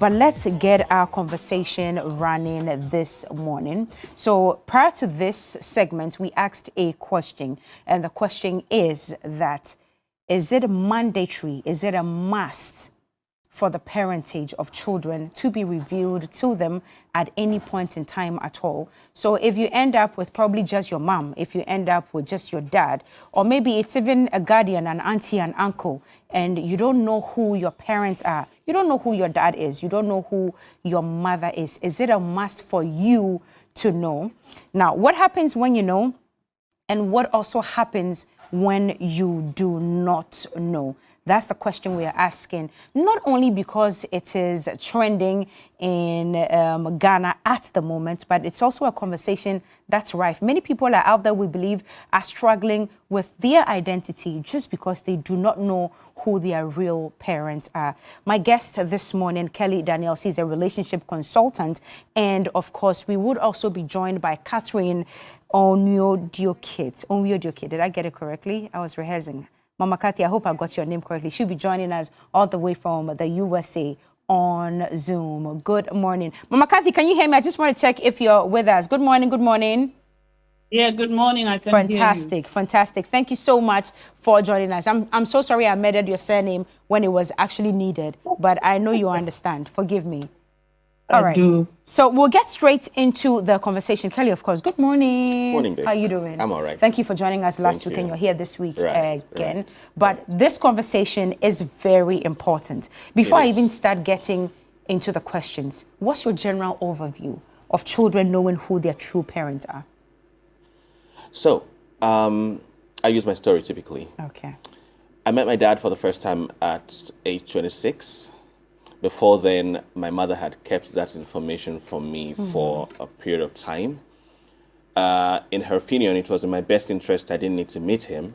But let's get our conversation running this morning. So prior to this segment, we asked a question, and the question is that, is it mandatory, is it a must for the parentage of children to be revealed to them at any point in time at all? So if you end up with probably just your mom, if you end up with just your dad, or maybe it's even a guardian, an auntie, an uncle, and you don't know who your parents are, you don't know who your dad is, you don't know who your mother is it a must for you to know? Now, what happens when you know, and what also happens when you do not know? That's the question we are asking, not only because it is trending in Ghana at the moment, but it's also a conversation that's rife. Many people are out there, we believe, are struggling with their identity just because they do not know who their real parents are. My guest this morning, Kelly Daniels, is a relationship consultant. And of course, we would also be joined by Catherine Onwudiokit. Did I get it correctly? I was rehearsing. Mama Kathy, I hope I got your name correctly. She'll be joining us all the way from the USA on Zoom. Good morning. Mama Kathy, can you hear me? I just want to check if you're with us. Good morning, good morning. Yeah, good morning. I can fantastic, hear you. Fantastic. Thank you so much for joining us. I'm so sorry I murdered your surname when it was actually needed, but I know you understand. Forgive me. All right. Do. So we'll get straight into the conversation. Kelly, of course, good morning. Morning, babes. How are you doing? I'm all right. Thank you for joining us last week, and you're here this week again. Right. But this conversation is very important. Before I even start getting into the questions, what's your general overview of children knowing who their true parents are? So, I use my story typically. Okay. I met my dad for the first time at age 26. Before then, my mother had kept that information from me for a period of time. In her opinion, it was in my best interest. I didn't need to meet him,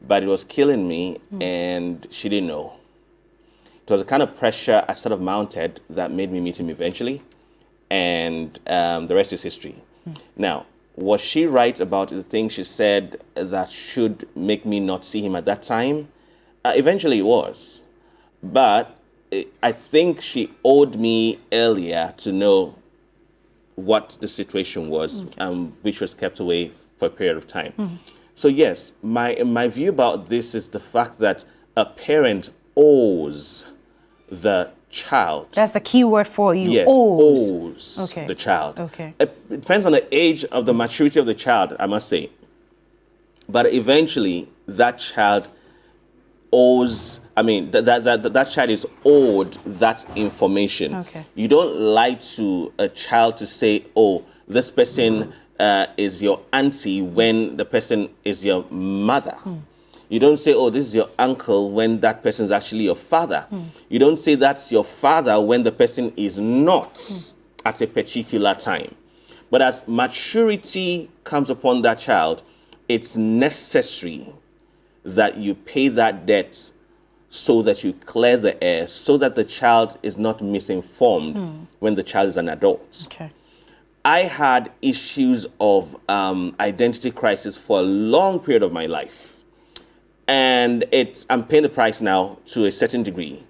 but it was killing me, and she didn't know. It was the kind of pressure I sort of mounted that made me meet him eventually, and the rest is history. Now, was she right about the things she said that should make me not see him at that time? Eventually it was, but I think she owed me earlier to know what the situation was, which was kept away for a period of time. So yes, my view about this is the fact that a parent owes the child. That's the key word for you. Yes, owes the child. Okay. It depends on the age of the maturity of the child, I must say. But eventually, that child owes, that child is owed that information. Okay. You don't lie to a child to say, oh, this person is your auntie when the person is your mother. You don't say, oh, this is your uncle when that person is actually your father. You don't say that's your father when the person is not at a particular time. But as maturity comes upon that child, it's necessary that you pay that debt so that you clear the air, so that the child is not misinformed when the child is an adult. Okay. I had issues of identity crisis for a long period of my life. And I'm paying the price now to a certain degree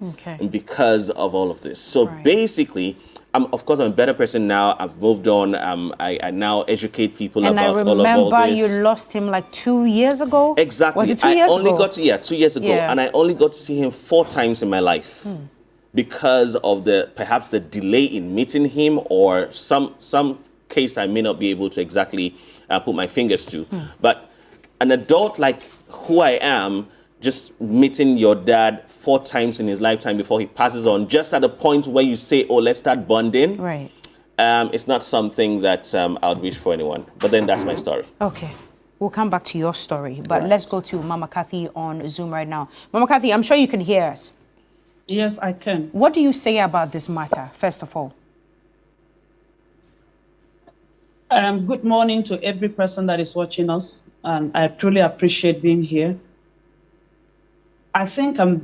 because of all of this. So basically, of course, I'm a better person now. I've moved on. I now educate people about all of all this. And I remember you lost him like 2 years ago? Exactly. Was it 2 years ago? 2 years ago. Yeah. And I only got to see him 4 times in my life because of perhaps the delay in meeting him, or some case I may not be able to exactly put my fingers to. But an adult like who I am, just meeting your dad 4 times in his lifetime before he passes on, just at the point where you say, oh, let's start bonding. Right. It's not something that I would wish for anyone. But then that's my story. Okay. We'll come back to your story. But let's go to Mama Kathy on Zoom right now. Mama Kathy, I'm sure you can hear us. Yes, I can. What do you say about this matter, first of all? Good morning to every person that is watching us, and I truly appreciate being here. I think I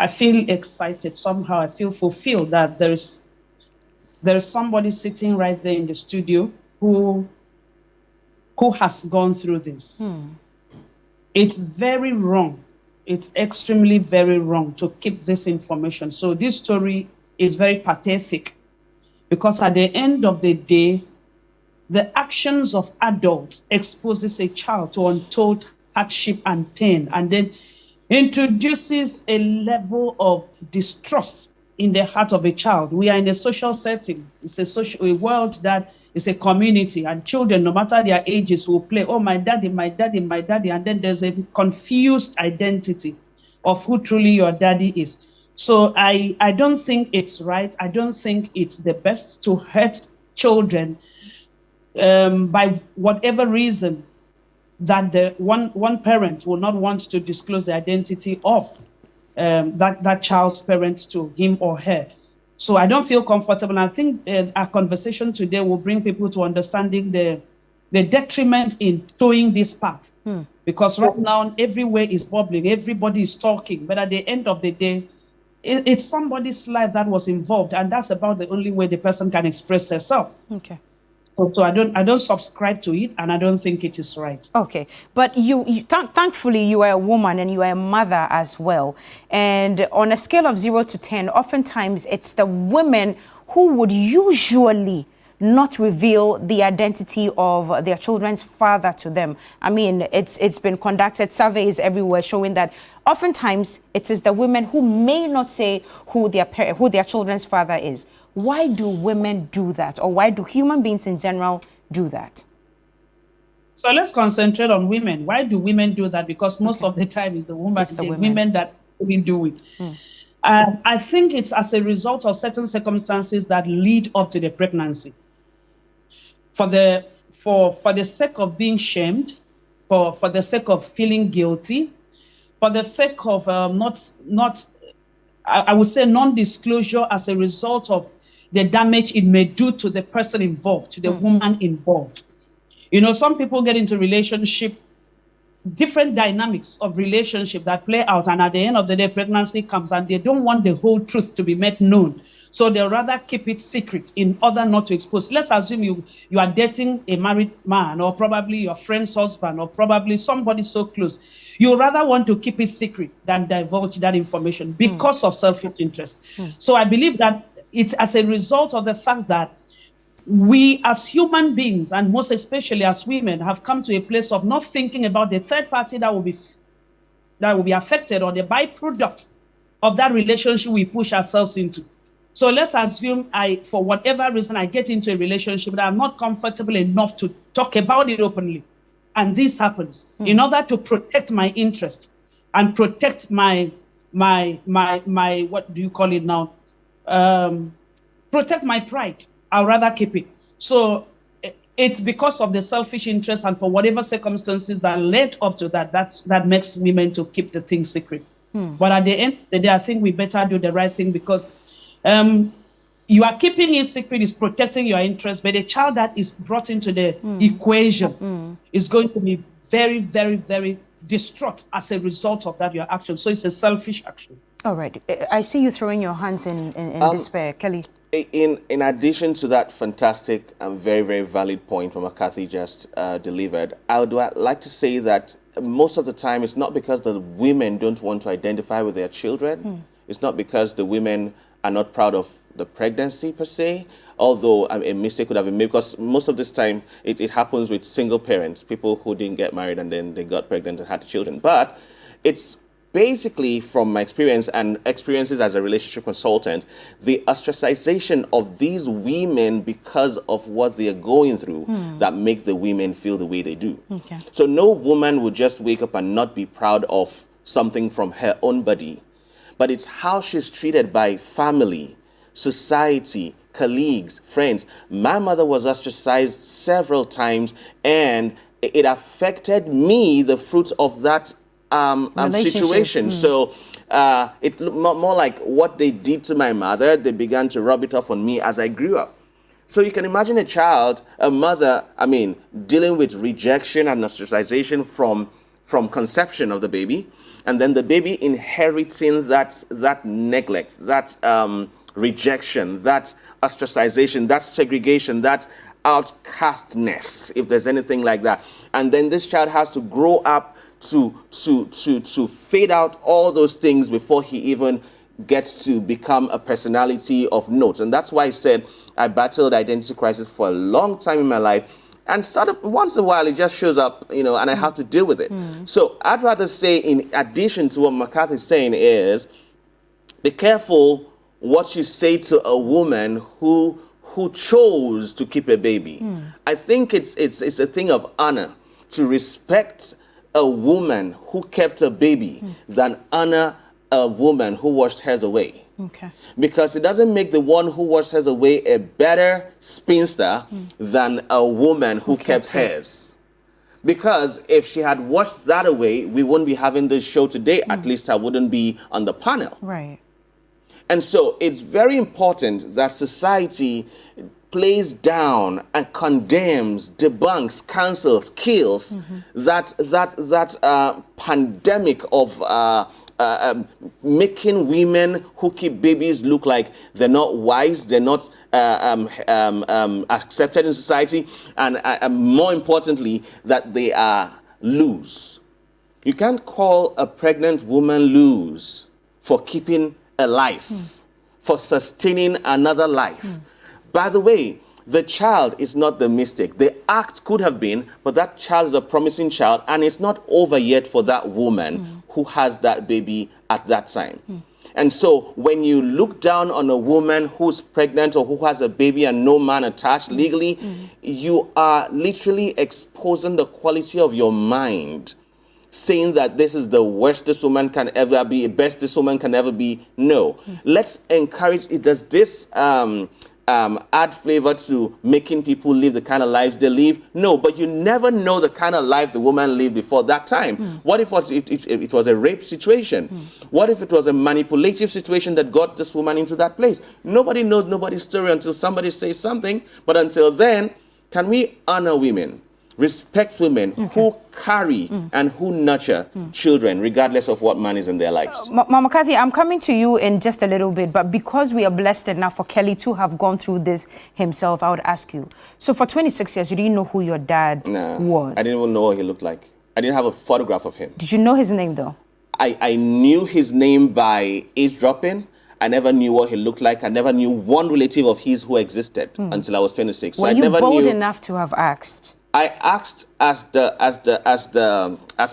feel excited somehow. I feel fulfilled that there is somebody sitting right there in the studio who has gone through this. It's very wrong It's extremely very wrong to keep this information. So this story is very pathetic because at the end of the day, the actions of adults exposes a child to untold hardship and pain, and then introduces a level of distrust in the heart of a child. We are in a social setting. It's a world that is a community, and children, no matter their ages, will play, oh, my daddy, my daddy, my daddy, and then there's a confused identity of who truly your daddy is. So I don't think it's right. I don't think it's the best to hurt children by whatever reason that the one parent will not want to disclose the identity of that child's parent to him or her. So I don't feel comfortable. And I think our conversation today will bring people to understanding the detriment in towing this path. Because right now, everywhere is bubbling, everybody is talking, but at the end of the day, it's somebody's life that was involved, and that's about the only way the person can express herself. Okay. So I don't subscribe to it, and I don't think it is right. Okay, but thankfully you are a woman and you are a mother as well. And on a scale of 0 to 10, oftentimes it's the women who would usually not reveal the identity of their children's father to them. I mean, it's been conducted surveys everywhere showing that oftentimes it is the women who may not say who their children's father is. Why do women do that? Or why do human beings in general do that? So let's concentrate on women. Why do women do that? Because most of the time it's the women that really do it. I think it's as a result of certain circumstances that lead up to the pregnancy. For the sake of being shamed, for the sake of feeling guilty, for the sake of I would say non-disclosure as a result of the damage it may do to the person involved, to the woman involved. You know, some people get into relationship, different dynamics of relationship that play out, and at the end of the day, pregnancy comes, and they don't want the whole truth to be made known. So they'll rather keep it secret in order not to expose. Let's assume you are dating a married man, or probably your friend's husband, or probably somebody so close. You rather want to keep it secret than divulge that information because of selfish interest. So I believe that it's as a result of the fact that we as human beings, and most especially as women, have come to a place of not thinking about the third party that will be affected, or the byproduct of that relationship we push ourselves into. So let's assume for whatever reason, I get into a relationship that I'm not comfortable enough to talk about it openly. And this happens. In order to protect my interests and protect my what do you call it now? Protect my pride, I'll rather keep it. So it's because of the selfish interest, and for whatever circumstances that led up to that, that makes women to keep the thing secret. But at the end of the day, I think we better do the right thing, because you are keeping it secret, is protecting your interest, but a child that is brought into the equation is going to be very, very, very distraught as a result of that, your action. So it's a selfish action. All right. I see you throwing your hands in despair. Kelly. In addition to that fantastic and very, very valid point from what Kathy just delivered, I would like to say that most of the time it's not because the women don't want to identify with their children. It's not because the women are not proud of the pregnancy per se, although a mistake could have been made, because most of this time it happens with single parents, people who didn't get married and then they got pregnant and had children. But it's basically, from my experience and experiences as a relationship consultant, the ostracization of these women because of what they are going through that make the women feel the way they do. Okay. So no woman would just wake up and not be proud of something from her own body, but it's how she's treated by family, society, colleagues, friends. My mother was ostracized several times, and it affected me, the fruits of that situation. So it looked more like what they did to my mother, they began to rub it off on me as I grew up. So you can imagine a mother, dealing with rejection and ostracization from conception of the baby, and then the baby inheriting that neglect, that rejection, that ostracization, that segregation, that outcastness, if there's anything like that. And then this child has to grow up to fade out all those things before he even gets to become a personality of note. And that's why I said I battled identity crisis for a long time in my life. And sort of once in a while it just shows up, and I have to deal with it. So I'd rather say, in addition to what McCarthy is saying, is be careful what you say to a woman who chose to keep a baby. I think it's a thing of honor to respect a woman who kept a baby than honor a woman who washed hers away. Okay. Because it doesn't make the one who washed hers away a better spinster than a woman who kept hers. Because if she had washed that away, we wouldn't be having this show today. At least I wouldn't be on the panel. Right. And so it's very important that society plays down and condemns, debunks, cancels, kills that pandemic of making women who keep babies look like they're not wise, they're not accepted in society, and more importantly, that they are loose. You can't call a pregnant woman loose for keeping a life, for sustaining another life. By the way, the child is not the mistake. The act could have been, but that child is a promising child, and it's not over yet for that woman who has that baby at that time. And so when you look down on a woman who's pregnant or who has a baby and no man attached legally, you are literally exposing the quality of your mind, saying that this is the worst this woman can ever be, best this woman can ever be. No. Let's encourage it. Does this add flavor to making people live the kind of lives they live? No, but you never know the kind of life the woman lived before that time. What if it was a rape situation? What if it was a manipulative situation that got this woman into that place? Nobody knows nobody's story until somebody says something. But until then, can we honor women, respect women who carry and who nurture children, regardless of what man is in their lives? Mama Kathy, I'm coming to you in just a little bit, but because we are blessed enough for Kelly to have gone through this himself, I would ask you. So for 26 years, you didn't know who your dad was? I didn't even know what he looked like. I didn't have a photograph of him. Did you know his name, though? I knew his name by eavesdropping. I never knew what he looked like. I never knew one relative of his who existed until I was 26. So Were I you never bold knew. enough to have asked? I asked as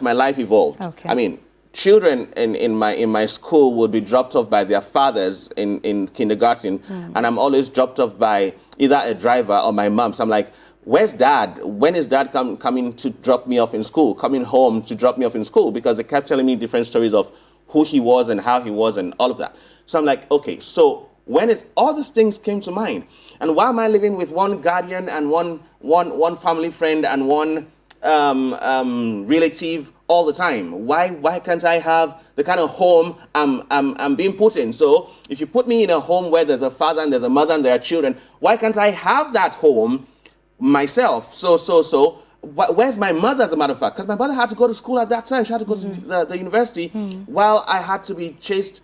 my life evolved. Okay. I mean, children in my school would be dropped off by their fathers in kindergarten, and I'm always dropped off by either a driver or my mom. So I'm like, where's dad? When is dad coming to drop me off in school? Coming home to drop me off in school? Because they kept telling me different stories of who he was and how he was and all of that. So I'm like, okay, so when is all these things came to mind? And why am I living with one guardian and one family friend and one relative all the time? Why can't I have the kind of home I'm being put in? So if you put me in a home where there's a father and there's a mother and there are children, why can't I have that home myself? So where's my mother, as a matter of fact? Because my mother had to go to school at that time. She had to go to the university while I had to be tossed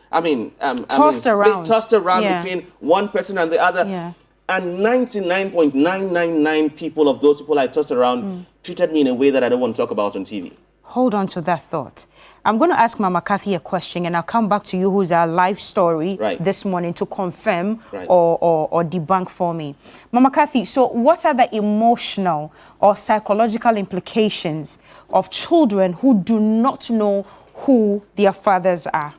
around between one person and the other. Yeah. And 99.999 people of those people I tossed around treated me in a way that I don't want to talk about on TV. Hold on to that thought. I'm going to ask Mama Kathy a question, and I'll come back to you, who's our life story this morning, to confirm or debunk for me. Mama Kathy, so what are the emotional or psychological implications of children who do not know who their fathers are?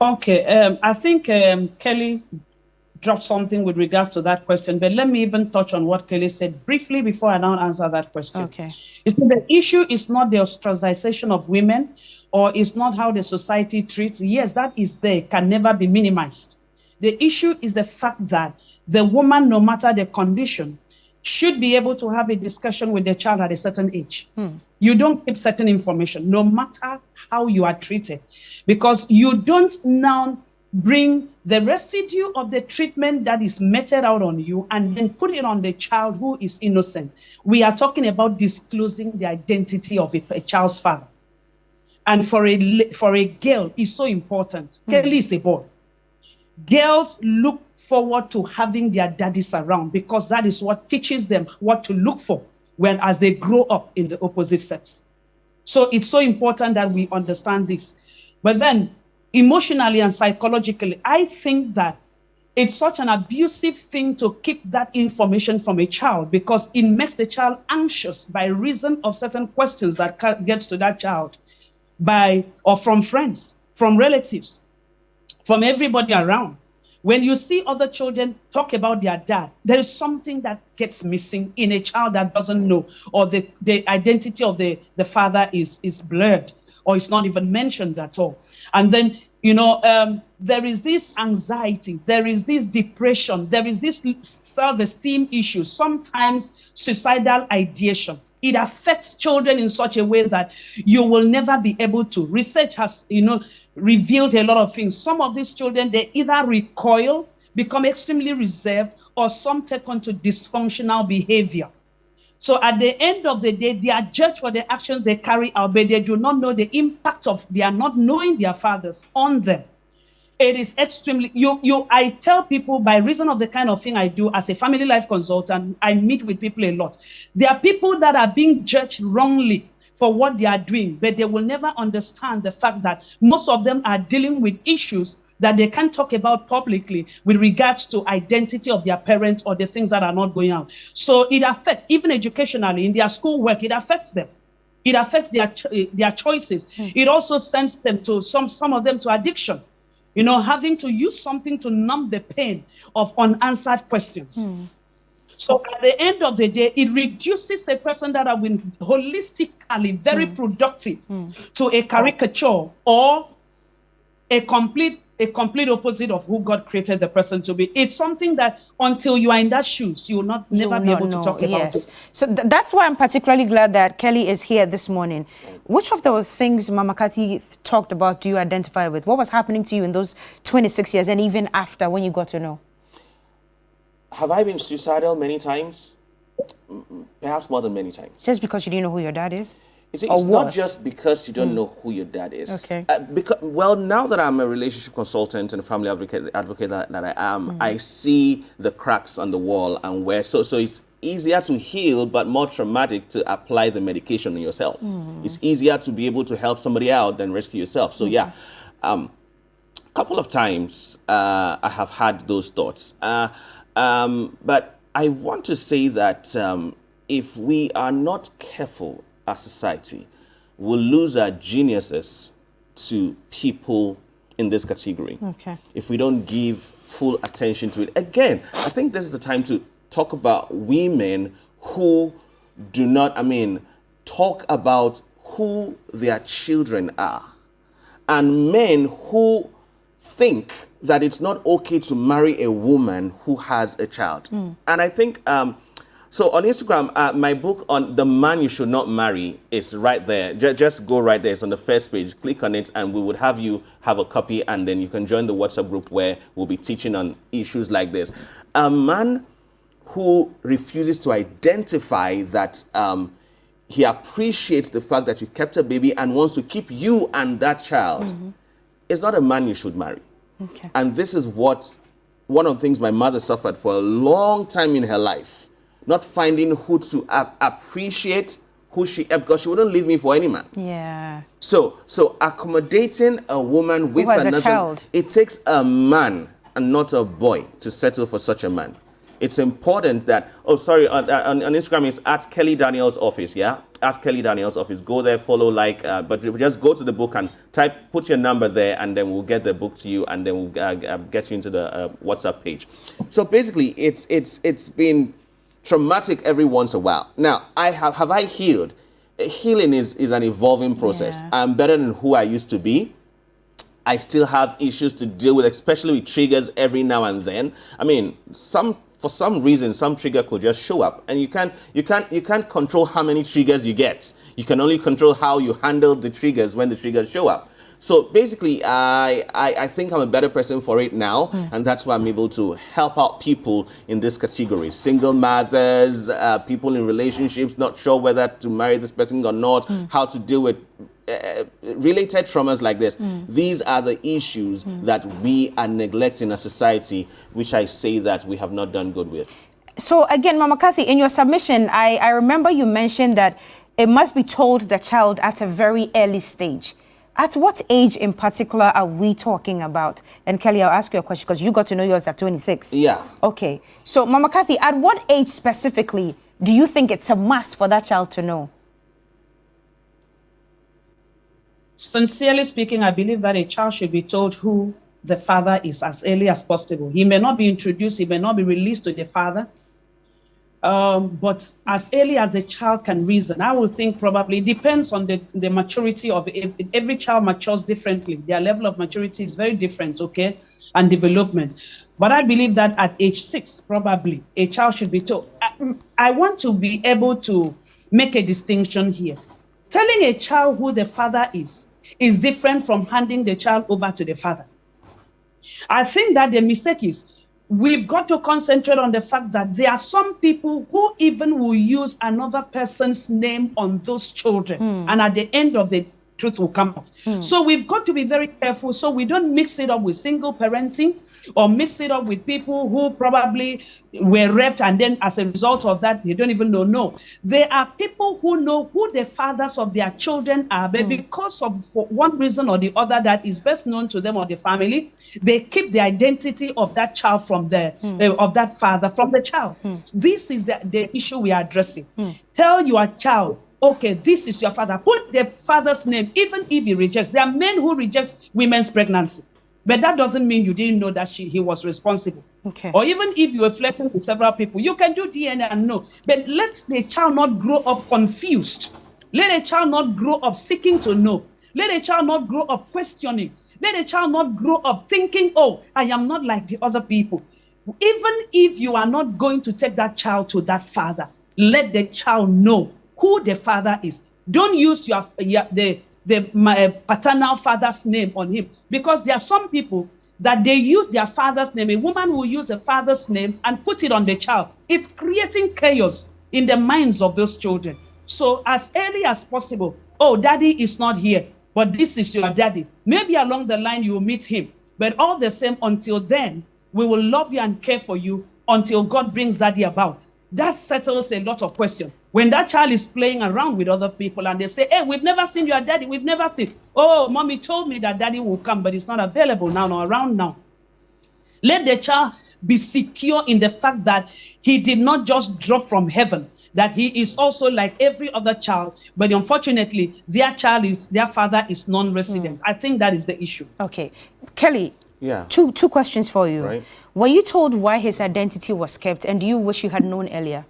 Okay, I think Kelly dropped something with regards to that question, but let me even touch on what Kelly said briefly before I now answer that question. Okay. You see, the issue is not the ostracization of women, or it's not how the society treats. Yes, that is there, can never be minimized. The issue is the fact that the woman, no matter the condition, should be able to have a discussion with the child at a certain age. You don't keep certain information, no matter how you are treated, because you don't now bring the residue of the treatment that is meted out on you and then put it on the child who is innocent. We are talking about disclosing the identity of a child's father. And for a girl, it's so important. Kelly is a boy. Girls look forward to having their daddies around because that is what teaches them what to look for as they grow up in the opposite sex. So it's so important that we understand this. But then emotionally and psychologically, I think that it's such an abusive thing to keep that information from a child because it makes the child anxious by reason of certain questions that gets to that child or from friends, from relatives, from everybody around. When you see other children talk about their dad, there is something that gets missing in a child that doesn't know, or the identity of the father is blurred, or it's not even mentioned at all. And then, there is this anxiety, there is this depression, there is this self-esteem issue, sometimes suicidal ideation. It affects children in such a way that you will never be able to. Research has, revealed a lot of things. Some of these children, they either recoil, become extremely reserved, or some take on to dysfunctional behavior. So at the end of the day, they are judged for the actions they carry out, but they do not know the impact of their not knowing their fathers on them. It is extremely, I tell people, by reason of the kind of thing I do as a family life consultant, I meet with people a lot. There are people that are being judged wrongly for what they are doing, but they will never understand the fact that most of them are dealing with issues that they can't talk about publicly with regards to identity of their parents or the things that are not going on. So it affects, even educationally, in their schoolwork, it affects them. It affects their choices. It also sends them to, some of them to addiction. Having to use something to numb the pain of unanswered questions. So at the end of the day, it reduces a person that have been holistically very productive to a caricature or a complete opposite of who God created the person to be. It's something that until you are in that shoes, you will never be able to talk about it. So that's why I'm particularly glad that Kelly is here this morning. Which of the things Mama Kathy talked about do you identify with? What was happening to you in those 26 years and even after when you got to know? Have I been suicidal many times? Perhaps more than many times. Just because you didn't know who your dad is? You see, it's not just because you don't know who your dad is. Okay. Well, now that I'm a relationship consultant and a family advocate that I am, I see the cracks on the wall and where. So it's easier to heal, but more traumatic to apply the medication on yourself. It's easier to be able to help somebody out than rescue yourself. So yeah, a couple of times I have had those thoughts. But I want to say that if we are not careful as society, we'll lose our geniuses to people in this category. Okay. If we don't give full attention to it. Again, I think this is the time to talk about women who do not, talk about who their children are. And men who think that it's not okay to marry a woman who has a child. And I think, so on Instagram, my book on the man you should not marry is right there. Just go right there. It's on the first page. Click on it and we would have you have a copy and then you can join the WhatsApp group where we'll be teaching on issues like this. A man who refuses to identify that he appreciates the fact that you kept a baby and wants to keep you and that child is not a man you should marry. Okay. And this is one of the things my mother suffered for a long time in her life. Not finding who to appreciate who she is, because she wouldn't leave me for any man. Yeah. So accommodating a woman with another, a child. It takes a man and not a boy to settle for such a man. It's important that, on Instagram it's at Kelly Daniels Office, yeah? Ask Kelly Daniels Office. Go there, follow, but just go to the book and put your number there, and then we'll get the book to you, and then we'll get you into the WhatsApp page. So basically, it's been traumatic every once in a while. Now, have I healed? Healing is an evolving process. Yeah. I'm better than who I used to be. I still have issues to deal with, especially with triggers every now and then. For some reason, some trigger could just show up, and you can't control how many triggers you get. You can only control how you handle the triggers when the triggers show up. So basically, I think I'm a better person for it now, and that's why I'm able to help out people in this category. Single mothers, people in relationships, not sure whether to marry this person or not, how to deal with related traumas like this. These are the issues that we are neglecting as society, which I say that we have not done good with. So again, Mama Kathy, in your submission, I remember you mentioned that it must be told the child at a very early stage. At what age in particular are we talking about? And Kelly, I'll ask you a question because you got to know yours at 26. Yeah. Okay. So, Mama Kathy, at what age specifically do you think it's a must for that child to know? Sincerely speaking, I believe that a child should be told who the father is as early as possible. He may not be introduced, he may not be released to the father, but as early as the child can reason. I would think probably it depends on the maturity of every child matures differently. Their level of maturity is very different, okay, and development. But I believe that at age 6, probably a child should be told. I want to be able to make a distinction here. Telling a child who the father is different from handing the child over to the father. I think that the mistake is we've got to concentrate on the fact that there are some people who even will use another person's name on those children. And at the end of the truth will come out. So we've got to be very careful so we don't mix it up with single parenting or mix it up with people who probably were raped and then as a result of that, they don't even know. No, there are people who know who the fathers of their children are, but because of for one reason or the other that is best known to them or the family, they keep the identity of that child from the, of that father from the child. This is the issue we are addressing. Tell your child, okay, this is your father. Put the father's name, even if he rejects. There are men who reject women's pregnancy. But that doesn't mean you didn't know that he was responsible. Okay. Or even if you were flirting with several people, you can do DNA and know. But let the child not grow up confused. Let a child not grow up seeking to know. Let a child not grow up questioning. Let a child not grow up thinking, oh, I am not like the other people. Even if you are not going to take that child to that father, let the child know who the father is. Don't use my paternal father's name on him, because there are some people that they use their father's name. A woman will use a father's name and put it on the child. It's creating chaos in the minds of those children. So as early as possible, oh, daddy is not here, but this is your daddy. Maybe along the line you will meet him, but all the same, until then, we will love you and care for you until God brings daddy about. That settles a lot of questions. When that child is playing around with other people and they say, hey, we've never seen your daddy, we've never seen. Oh, mommy told me that daddy will come, but it's not available now, nor around now. Let the child be secure in the fact that he did not just drop from heaven, that he is also like every other child, but unfortunately, their father is non-resident. I think that is the issue. Okay. Kelly, two questions for you. Right. Were you told why his identity was kept, and do you wish you had known earlier?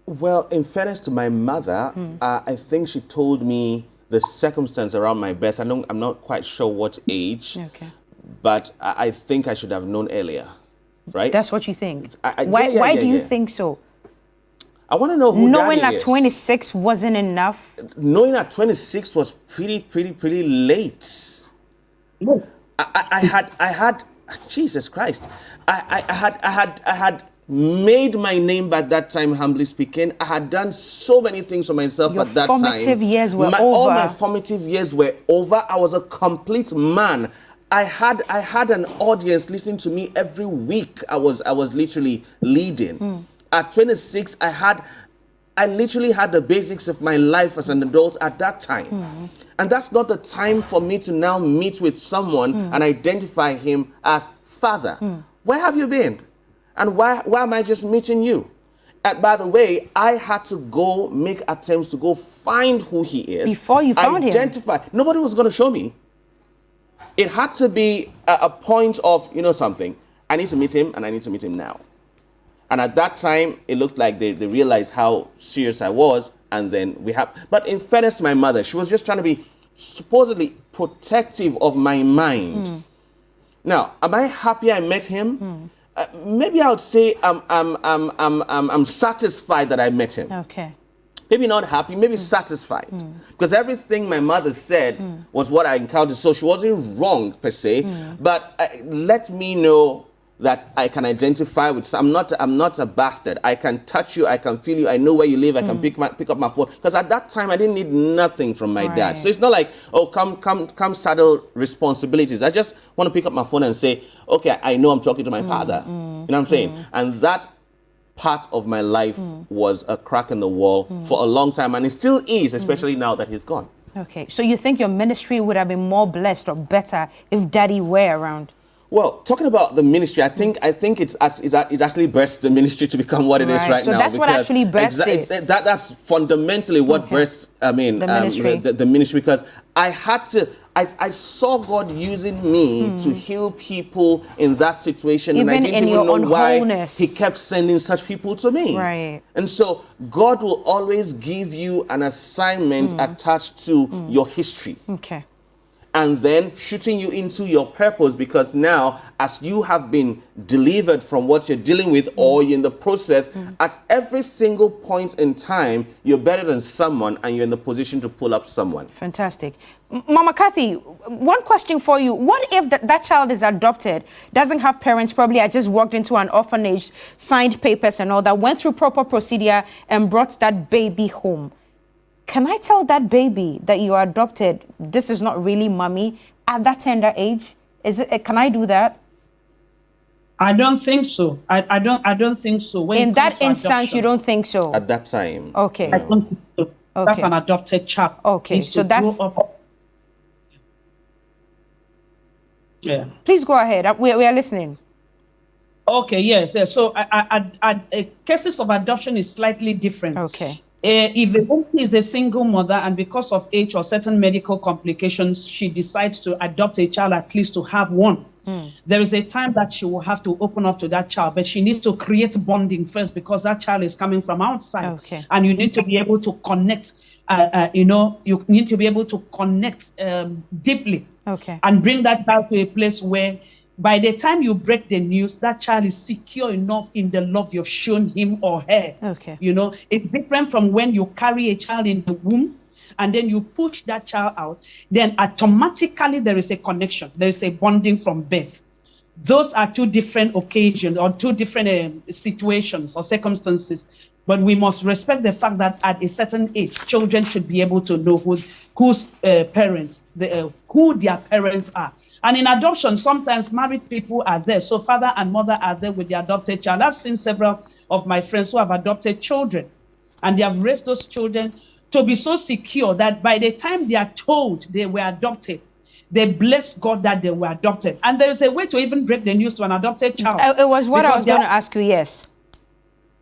Well, in fairness to my mother, I think she told me the circumstance around my birth. I'm not quite sure what age, but I think I should have known earlier, right? That's what you think? Why do you think so? I want to know who knowing Daddy at 26 wasn't enough? Knowing at 26 was pretty late. No. I had Jesus Christ. I had made my name by that time, humbly speaking. I had done so many things for myself at that time. Formative years were over. All my formative years were over. I was a complete man. I had an audience listening to me every week. I was literally leading. At 26, I literally had the basics of my life as an adult at that time. And that's not the time for me to now meet with someone and identify him as father. Where have you been? And why am I just meeting you? And by the way, I had to go make attempts to go find who he is. Before you found him? Nobody was going to show me. It had to be a point of, you know something, I need to meet him and I need to meet him now. And at that time, it looked like they realized how serious I was. And then but in fairness to my mother, she was just trying to be supposedly protective of my mind. Now, am I happy I met him? Maybe I would say I'm satisfied that I met him. Okay. Maybe not happy, maybe satisfied. Because everything my mother said was what I encountered. So she wasn't wrong per se, but let me know that I can identify with. I'm not a bastard. I can touch you. I can feel you. I know where you live. I can pick up my phone. Because at that time I didn't need nothing from my dad. So it's not like, oh, come saddle responsibilities. I just want to pick up my phone and say, okay, I know I'm talking to my father. You know what I'm saying? And that part of my life was a crack in the wall for a long time, and it still is, especially now that he's gone. Okay, so you think your ministry would have been more blessed or better if Daddy were around? Well, talking about the ministry, I think it actually births the ministry to become what it is right so now. So that's what actually births it. That's fundamentally what births, the ministry. The ministry, because I saw God using me to heal people in that situation, even and I didn't even know why He kept sending such people to me. Right. And so God will always give you an assignment attached to your history. Okay. And then shooting you into your purpose, because now, as you have been delivered from what you're dealing with, or you're in the process, at every single point in time, you're better than someone, and you're in the position to pull up someone. Fantastic. Mama Kathy, one question for you. What if that child is adopted, doesn't have parents, probably I just walked into an orphanage, signed papers and all that, went through proper procedure and brought that baby home? Can I tell that baby that you are adopted, this is not really mommy, at that tender age? Can I do that? I don't think so. I don't think so. When in that instance, you don't think so? At that time. Okay. I don't think so. Okay. That's an adopted child. Okay, so that's... Yeah. Please go ahead. We are listening. Okay, yes. So cases of adoption is slightly different. Okay. If a woman is a single mother and because of age or certain medical complications, she decides to adopt a child, at least to have one, there is a time that she will have to open up to that child, but she needs to create bonding first because that child is coming from outside. Okay. And you need to be able to connect, you need to be able to connect deeply. Okay. And bring that child to a place where by the time you break the news, that child is secure enough in the love you've shown him or her. Okay. You know, it's different from when you carry a child in the womb and then you push that child out, then automatically there is a connection. There is a bonding from birth. Those are two different occasions or two different situations or circumstances. But we must respect the fact that at a certain age, children should be able to know whose parents, who their parents are. And in adoption, sometimes married people are there. So father and mother are there with the adopted child. I've seen several of my friends who have adopted children, and they have raised those children to be so secure that by the time they are told they were adopted, they bless God that they were adopted. And there is a way to even break the news to an adopted child. It was what I was going to ask you, yes.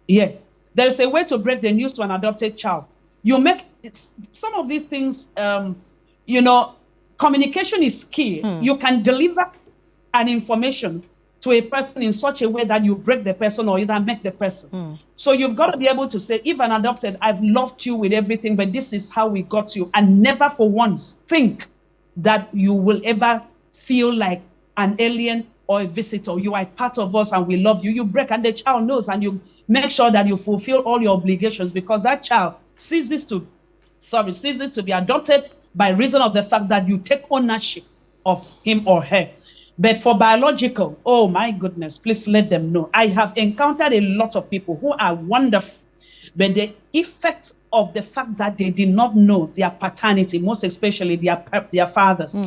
Yeah. There is a way to break the news to an adopted child. You make some of these things, communication is key. You can deliver an information to a person in such a way that you break the person or either make the person. So you've got to be able to say, if an adopted, I've loved you with everything, but this is how we got you. And never for once think that you will ever feel like an alien or a visitor. You are part of us and we love you. You break and the child knows, and you make sure that you fulfill all your obligations, because that child sees this to be adopted by reason of the fact that you take ownership of him or her. But for biological, oh my goodness, please let them know. I have encountered a lot of people who are wonderful, but the effect of the fact that they did not know their paternity, most especially their fathers,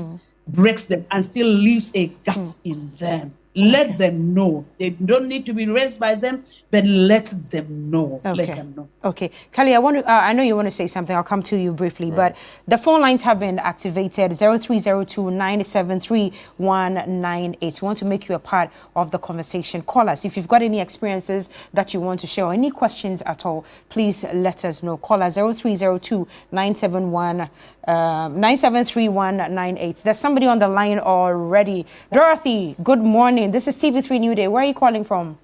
breaks them and still leaves a gap in them. Let them know. They don't need to be raised by them, but let them know. Okay. Let them know. Okay. Kelly, I know you want to say something. I'll come to you briefly, but the phone lines have been activated, 0302-973-198. We want to make you a part of the conversation. Call us. If you've got any experiences that you want to share or any questions at all, please let us know. Call us 0302-973-198. There's somebody on the line already. Dorothy, good morning. This is TV3Newday. Where are you calling from?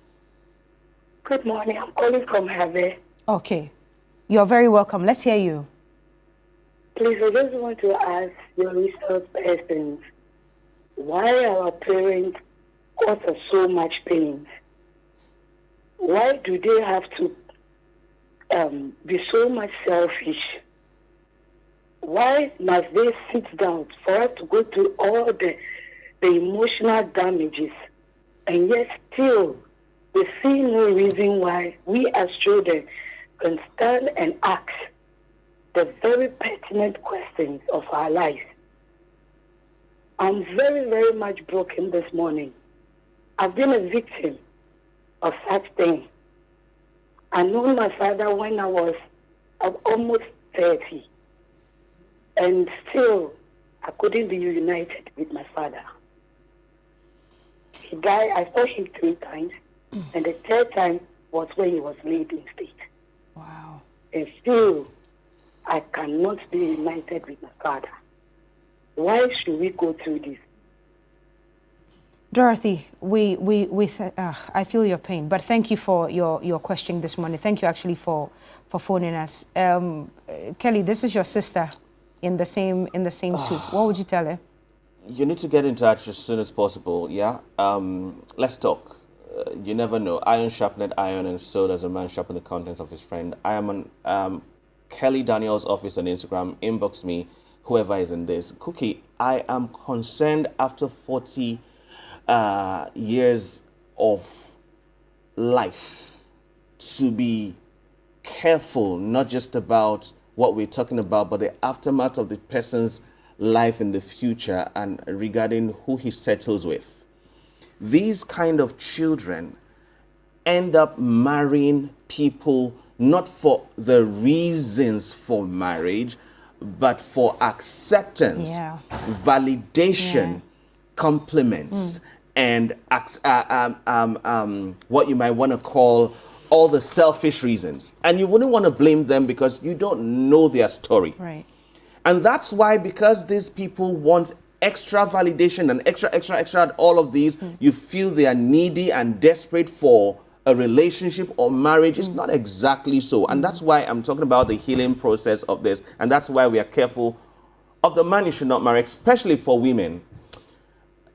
Good morning. I'm calling from Harvey. Okay. You're very welcome. Let's hear you. Please, I just want to ask your resource persons, why our parents cause us so much pain? Why do they have to be so much selfish? Why must they sit down for us to go through all the emotional damages, and yet still we see no reason why we as children can stand and ask the very pertinent questions of our life? I'm very, very much broken this morning. I've been a victim of such things. I knew my father when I was almost 30. And still, I couldn't be reunited with my father. He died, I saw him 3 times, and the 3rd time was when he was laid in state. Wow. And still, I cannot be reunited with my father. Why should we go through this? Dorothy, I feel your pain, but thank you for your question this morning. Thank you actually for phoning us. Kelly, this is your sister in the same suit. What would you tell her? You need to get in touch as soon as possible, yeah? Let's talk. You never know. Iron sharpened iron, and so does a man sharpen the contents of his friend. I am on Kelly Daniel's office on Instagram. Inbox me, whoever is in this. Cookie, I am concerned after 40 years of life to be careful, not just about what we're talking about, but the aftermath of the person's life in the future and regarding who he settles with. These kind of children end up marrying people not for the reasons for marriage, but for acceptance, validation, compliments, and what you might want to call all the selfish reasons. And you wouldn't want to blame them because you don't know their story. Right. And that's why, because these people want extra validation and extra, all of these, you feel they are needy and desperate for a relationship or marriage. It's not exactly so. And that's why I'm talking about the healing process of this. And that's why we are careful of the man you should not marry, especially for women.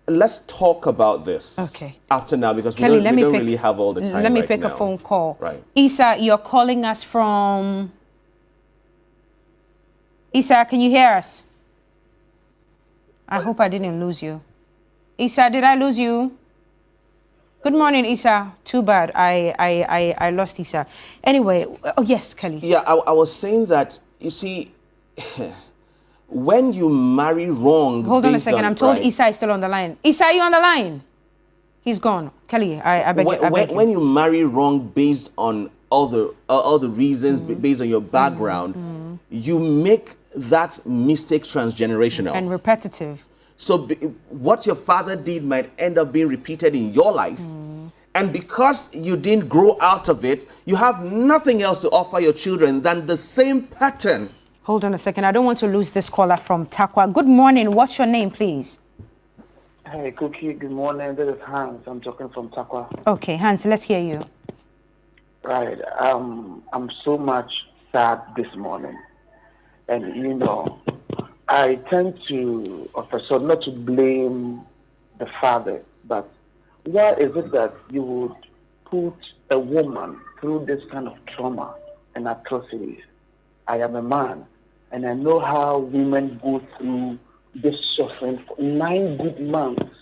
Let's talk about this after now, because Kelly, we don't really have all the time. Let me pick a phone call. Right. Isa, you're calling us from... Isa, can you hear us? I hope I didn't lose you. Isa, did I lose you? Good morning, Isa. Too bad. I lost Isa. Anyway, oh yes, Kelly. Yeah, I was saying that, you see, when you marry wrong... Hold on a second. I'm told Isa is still on the line. Isa, are you on the line? He's gone. Kelly, I beg you. When you marry wrong based on all the reasons, based on your background, you make that mistake transgenerational. And repetitive. So what your father did might end up being repeated in your life. And because you didn't grow out of it, you have nothing else to offer your children than the same pattern. Hold on a second. I don't want to lose this caller from Takwa. Good morning. What's your name, please? Hey, Cookie. Good morning. This is Hans. I'm talking from Takwa. Okay, Hans, let's hear you. Right. I'm so much sad this morning. And, you know, I tend to, also not to blame the father, but why is it that you would put a woman through this kind of trauma and atrocities? I am a man, and I know how women go through this suffering for 9 good months.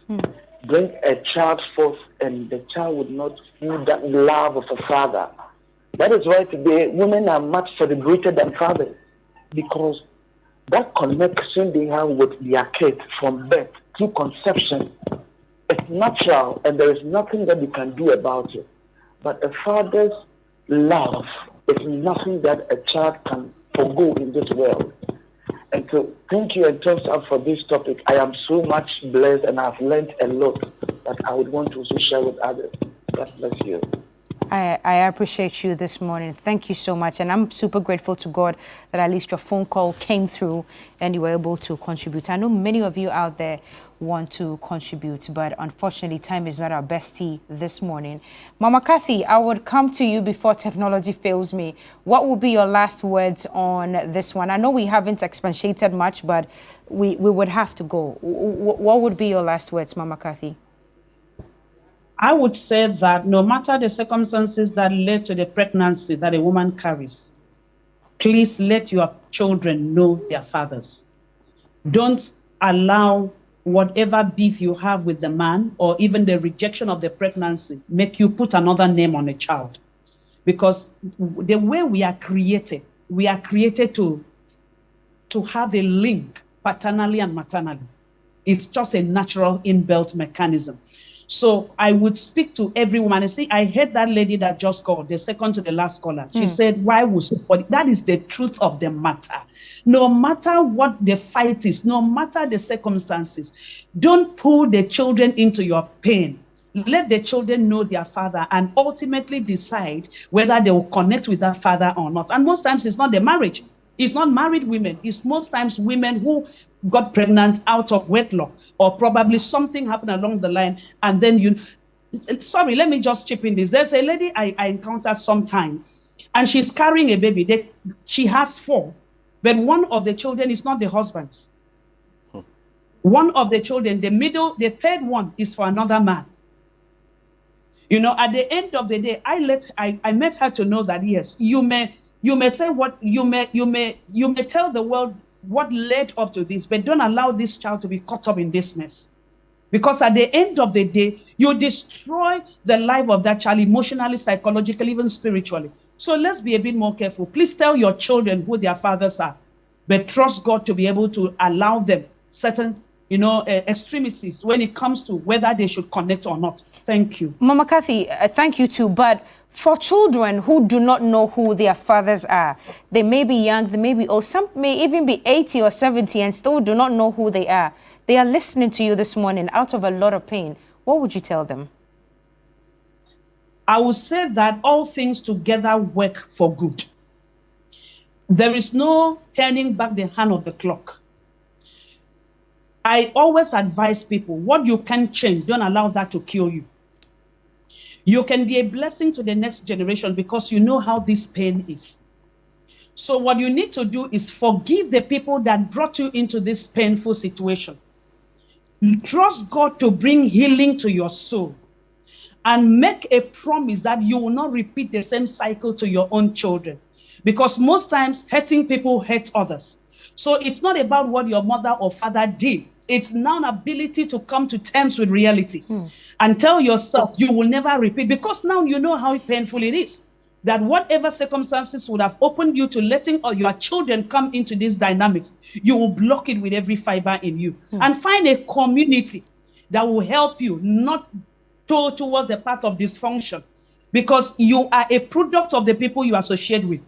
Bring a child forth, and the child would not feel that love of a father. That is why today women are much celebrated than fathers, because that connection they have with their kids from birth through conception is natural, and there is nothing that you can do about it. But a father's love is nothing that a child can forgo in this world. And so thank you and thumbs up for this topic. I am so much blessed, and I've learned a lot that I would want to also share with others. God bless you. I appreciate you this morning. Thank you so much. And I'm super grateful to God that at least your phone call came through and you were able to contribute. I know many of you out there want to contribute, but unfortunately, time is not our bestie this morning. Mama Kathy, I would come to you before technology fails me. What will be your last words on this one? I know we haven't expatiated much, but we would have to go. What would be your last words, Mama Kathy? I would say that no matter the circumstances that led to the pregnancy that a woman carries, please let your children know their fathers. Don't allow whatever beef you have with the man or even the rejection of the pregnancy make you put another name on a child. Because the way we are created to have a link paternally and maternally. It's just a natural inbuilt mechanism. So I would speak to every woman and say, I heard that lady that just called, the second to the last caller. She said, why would somebody? That is the truth of the matter. No matter what the fight is, no matter the circumstances, don't pull the children into your pain. Let the children know their father and ultimately decide whether they will connect with that father or not. And most times it's not the marriage. It's not married women. It's most times women who got pregnant out of wedlock, or probably something happened along the line. And then sorry, let me just chip in this. There's a lady I encountered sometime, and she's carrying a baby. She has 4, but one of the children is not the husband's. One of the children, the third one is for another man. At the end of the day, I made her to know that, yes, you may say what you may tell the world what led up to this, but don't allow this child to be caught up in this mess. Because at the end of the day, you destroy the life of that child emotionally, psychologically, even spiritually. So let's be a bit more careful. Please tell your children who their fathers are, but trust God to be able to allow them certain extremities when it comes to whether they should connect or not. Thank you. Mama Kathy, thank you too. But for children who do not know who their fathers are, they may be young, they may be old, some may even be 80 or 70 and still do not know who they are. They are listening to you this morning out of a lot of pain. What would you tell them? I would say that all things together work for good. There is no turning back the hand of the clock. I always advise people, what you can change, don't allow that to kill you. You can be a blessing to the next generation because you know how this pain is. So what you need to do is forgive the people that brought you into this painful situation. Trust God to bring healing to your soul and make a promise that you will not repeat the same cycle to your own children. Because most times hurting people hurt others. So it's not about what your mother or father did. It's now an ability to come to terms with reality and tell yourself you will never repeat, because now you know how painful it is. That whatever circumstances would have opened you to letting all your children come into these dynamics, you will block it with every fiber in you. And find a community that will help you not go towards the path of dysfunction, because you are a product of the people you associate with.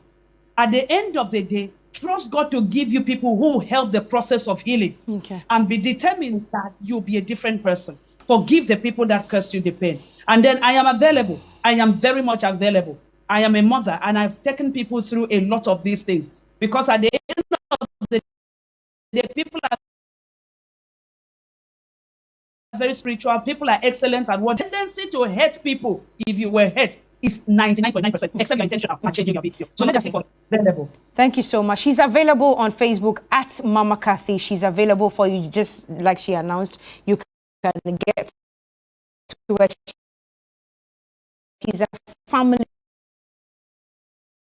At the end of the day, trust God to give you people who help the process of healing. And be determined that you'll be a different person. Forgive the people that caused you the pain. And then I am available. I am very much available. I am a mother, and I've taken people through a lot of these things. Because at the end of the day, people are very spiritual. People are excellent at what tendency to hurt people. If you were hurt, is 99.9%, except your intention of changing your behavior. So let us see for available. Thank you so much. She's available on Facebook at Mama Kathy. She's available for you, just like she announced. You can get to her. She's a family